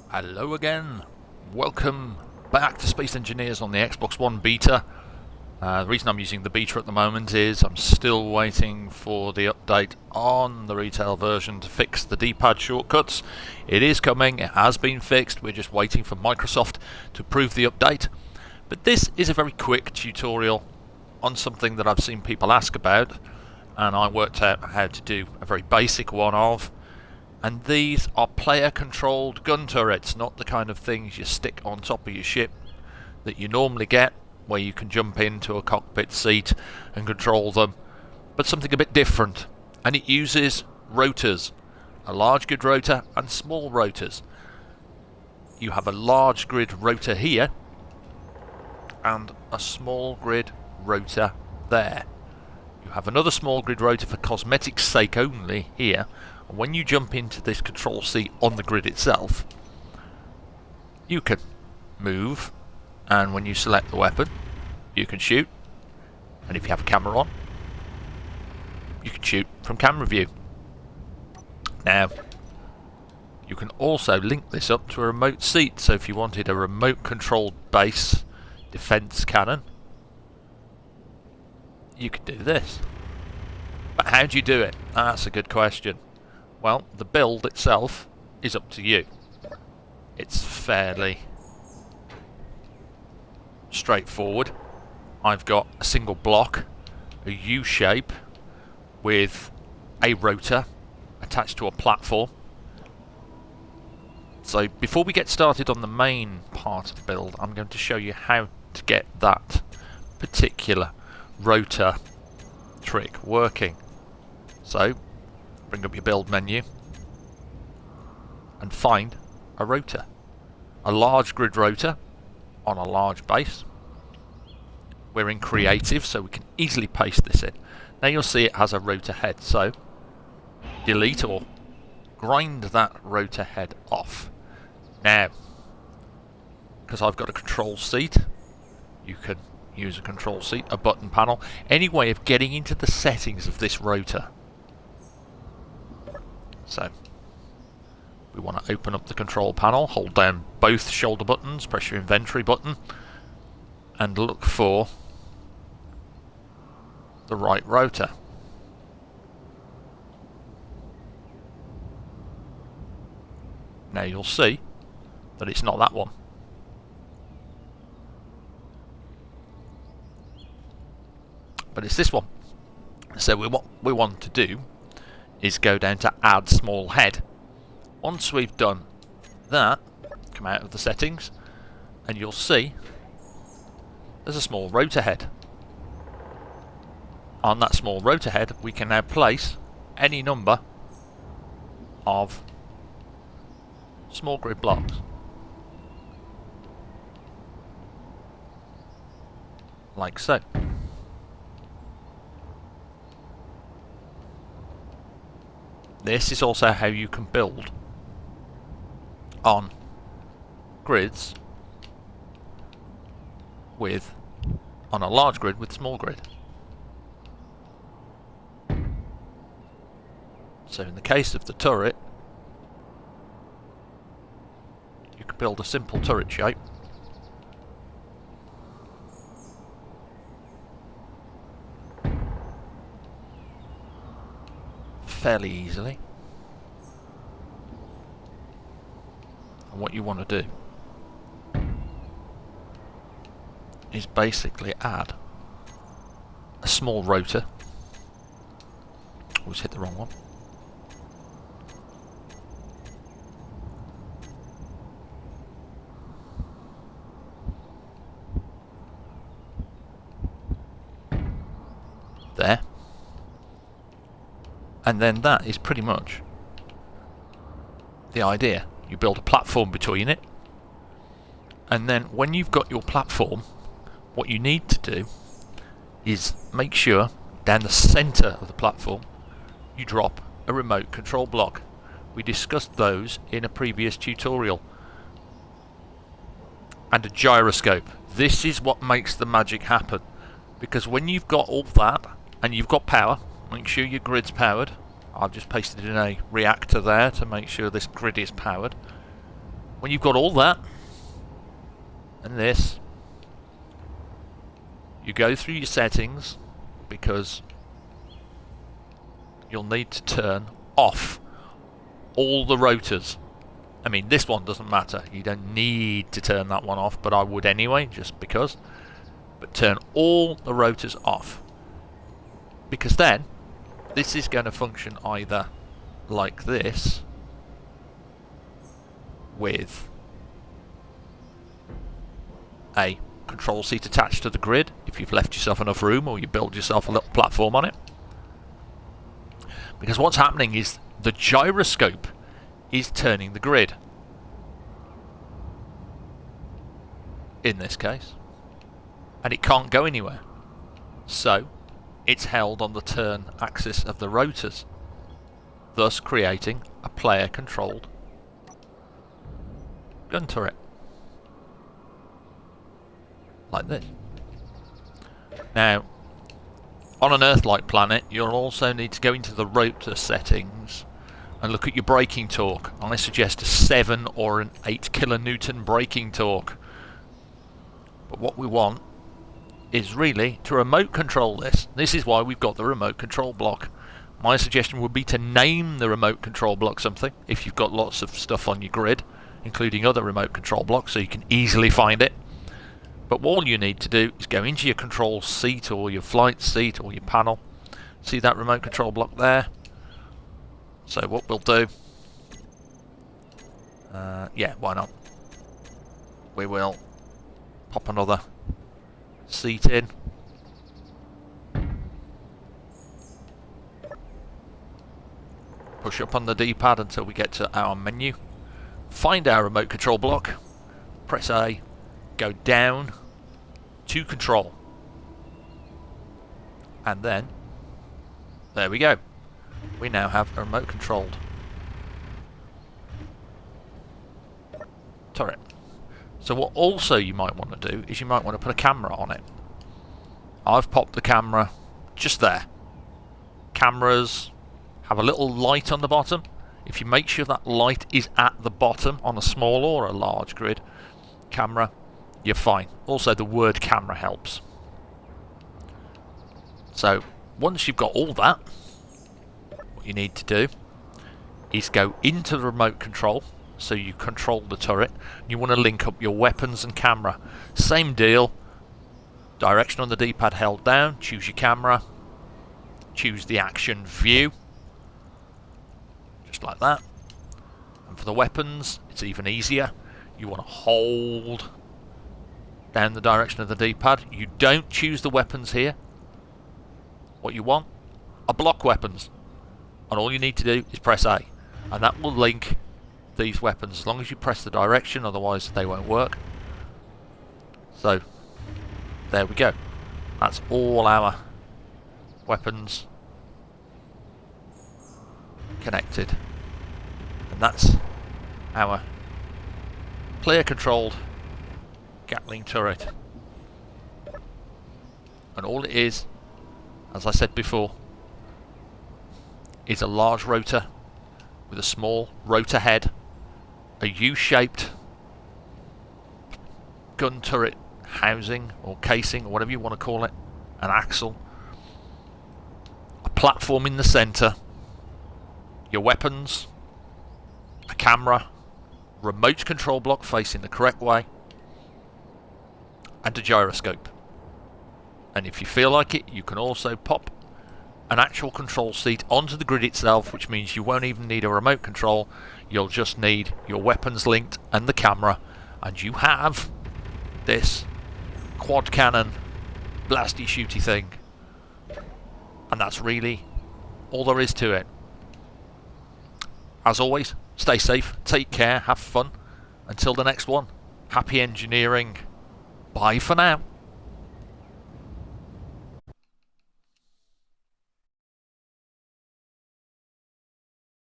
Hello again. Welcome back to Space Engineers on the Xbox One beta. The reason I'm using the beta at the moment is I'm still waiting for the update on the retail version to fix the D-pad shortcuts. It is coming, it has been fixed, we're just waiting for Microsoft to approve the update. But this is a very quick tutorial on something that I've seen people ask about, and I worked out how to do a very basic one of. And these are player-controlled gun turrets, not the kind of things you stick on top of your ship that you normally get, where you can jump into a cockpit seat and control them, but something a bit different. And it uses rotors, a large grid rotor and small rotors. You have a large grid rotor here and a small grid rotor there. You have another small grid rotor for cosmetic sake only here. And when you jump into this control seat on the grid itself, you can move, and when you select the weapon, you can shoot, and if you have a camera on, you can shoot from camera view. Now, you can also link this up to a remote seat, so if you wanted a remote controlled base defense cannon, you could do this. But how do you do it? That's a good question. Well, the build itself is up to you. It's fairly straightforward. I've got a single block, a U shape with a rotor attached to a platform. So before we get started on the main part of the build, I'm going to show you how to get that particular rotor trick working. So bring up your build menu and find a rotor. A large grid rotor on a large base. We're in creative, so we can easily paste this in. Now you'll see it has a rotor head, so delete or grind that rotor head off. Now, because I've got a control seat, you can use a control seat, a button panel, any way of getting into the settings of this rotor. So, we want to open up the control panel, hold down both shoulder buttons, press your inventory button, and look for the right rotor. Now you'll see that it's not that one. But it's this one. So what we want to do is go down to add small head. Once we've done that, come out of the settings and you'll see there's a small rotor head. On that small rotor head we can now place any number of small grid blocks. Like so. This is also how you can build on grids on a large grid with small grid. So in the case of the turret, you can build a simple turret shape. Fairly easily. And what you want to do is basically add a small rotor. Always hit the wrong one. There. And then that is pretty much the idea. You build a platform between it, and then when you've got your platform, what you need to do is make sure down the centre of the platform you drop a remote control block. We discussed those in a previous tutorial. And a gyroscope. This is what makes the magic happen, because when you've got all that and you've got power, make sure your grid's powered. I've just pasted in a reactor there to make sure this grid is powered. when you've got all that and this, you go through your settings, because you'll need to turn off all the rotors. I mean, this one doesn't matter. You don't need to turn that one off, but I would anyway, just because. But turn all the rotors off, because then this is going to function either like this, with a control seat attached to the grid if you've left yourself enough room, or you build yourself a little platform on it. Because what's happening is the gyroscope is turning the grid in this case, and it can't go anywhere, so it's held on the turn axis of the rotors, thus creating a player controlled gun turret like this. Now, on an Earth-like planet, you'll also need to go into the rotor settings and look at your braking torque. I suggest a 7 or an 8 kilonewton braking torque. But what we want is really to remote control this. This is why we've got the remote control block. My suggestion would be to name the remote control block something if you've got lots of stuff on your grid, including other remote control blocks, so you can easily find it. But all you need to do is go into your control seat or your flight seat or your panel. See that remote control block there? So what we'll do, yeah, why not? We will pop another seat in. Push up on the D-pad until we get to our menu. Find our remote control block. Press A. Go down to control, and then there we go. We now have a remote controlled turret. So what also you might want to do is you might want to put a camera on it. I've popped the camera just there. Cameras have a little light on the bottom. If you make sure that light is at the bottom on a small or a large grid camera, you're fine. Also, the word camera helps. So once you've got all that, what you need to do is go into the remote control, so you control the turret. You want to link up your weapons and camera. Same deal. Direction on the D-pad held down. Choose your camera. Choose the action view. Just like that. And for the weapons, it's even easier. You want to hold down the direction of the D-pad. You don't choose the weapons here. What you want are block weapons, and all you need to do is press A, and that will link these weapons as long as you press the direction, otherwise they won't work. So there we go. That's all our weapons connected, and that's our player controlled Gatling turret. And all it is, as I said before, is a large rotor with a small rotor head, a U-shaped gun turret housing or casing or whatever you want to call it, an axle, a platform in the centre, your weapons, a camera, remote control block facing the correct way, and a gyroscope. And if you feel like it, you can also pop an actual control seat onto the grid itself, which means you won't even need a remote control. You'll just need your weapons linked and the camera, and you have this quad cannon blasty shooty thing. And that's really all there is to it. As always, stay safe, take care, have fun. Until the next one, happy engineering. Bye for now.